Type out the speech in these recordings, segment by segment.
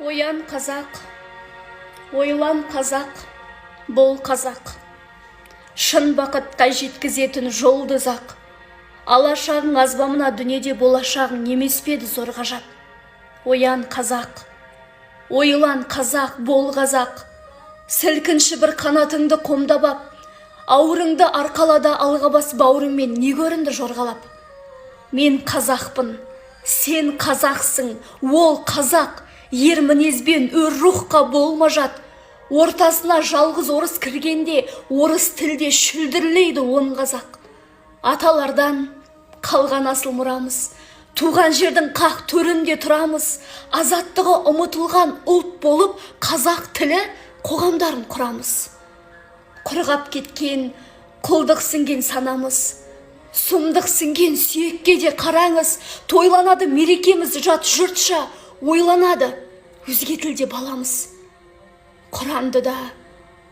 Оян қазақ, ойлан қазақ, бол қазақ. Шын бақытқа жеткізетін жолды ұзақ. Алашағың азбамына дүниеде болашағың емес педі зор ғажап. Оян қазақ, ойлан қазақ, бол қазақ. Сілкінші бір қанатыңды қомдап ап, ауырыңды арқалада алға бас бауырыңмен не көрінді жорғалап. Мен қазақпын, сен қазақсың, ол қазақ. Ер мінезбен өр рухқа болма жат. Ортасына жалғыз орыс кіргенде, орыс тілде шүлдірлейді он қазақ. Аталардан қалған асыл мұрамыз, туған жердің қақ төрінде тұрамыз. Азаттығы ұмытылған ұлт болып, қазақ тілі қоғамдарын құрамыз. Құрғап кеткен, құлдық сіңген санамыз, сұмдық сіңген сүйекке де қараңыз. Тойланады мерекеміз жат жұртша, ойланады өзге тілде баламыз. Құранды да,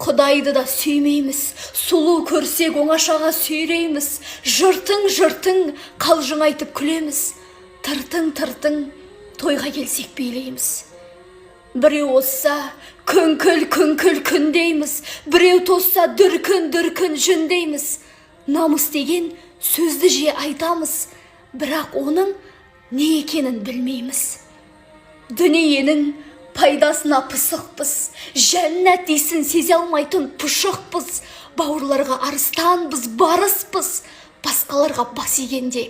Құдайды да сүймейміз, сұлу көрсек оңашаға сүйрейміз. Жыртың қалжың айтып күлеміз, тыртың тойға келсек билейміз. Біреу осса күңкіл күндейміз, біреу тосса дүркін жүндейміз. Намыс деген сөзді же айтамыз, бірақ оның не екенін білмейміз. Дүниенің пайдасына пысықпыз, жәннат дейсін сезе алмайтын пұшықпыз. Бауырларға арыстанбыз, барыспыз, басқаларға бас игенде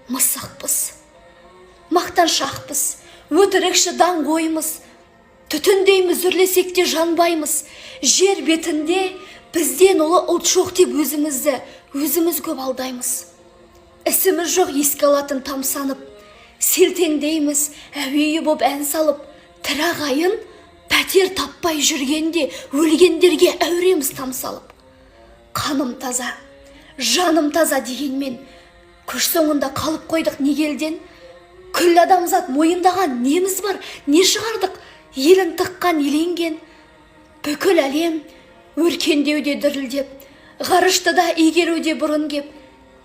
мысықпыз. Мақтаншақпыз, өтірікші даңғоймыз, түтіндейміз, үрлесек те жанбаймыз. Жер бетінде бізден ұлы ұлт жоқ деп өзіміз көп алдаймыз. Ісіміз жоқ еске алатын тамсанып, селтеңдейміз, әуейі боп ән салып. Тірағайын пәтер таппай жүргенде өлгендерге әуреміз тамсалып. Қаным таза, жаным таза дегенмен күш соңында қалып қойдық негелден. Күллі адамзат мойындаған неміз бар, не шығардық елін тыққан еленген. Бүкіл әлем өркендеуде дірілдеп, ғарышты да игеруде бұрын кеп.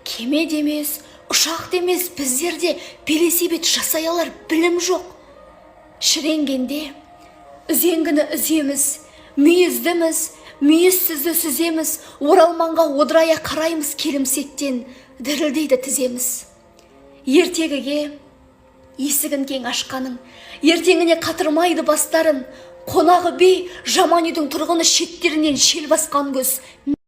Кеме демес, ұшақ демес, біздерде белесебет жасай алар білім жоқ. Шіренгенде үзеңгіні үземіз, мүйіздіміз, мүйізсізді сүземіз. Оралманға одырая қараймыз, келімсектен дірілдейді тіземіз. Ертегіге есігін кең ашқаның, ертеңіне қатырмайды бастарын. Қонағы бей, жаман үйдің тұрғыны шеттерінен шел басқан көз.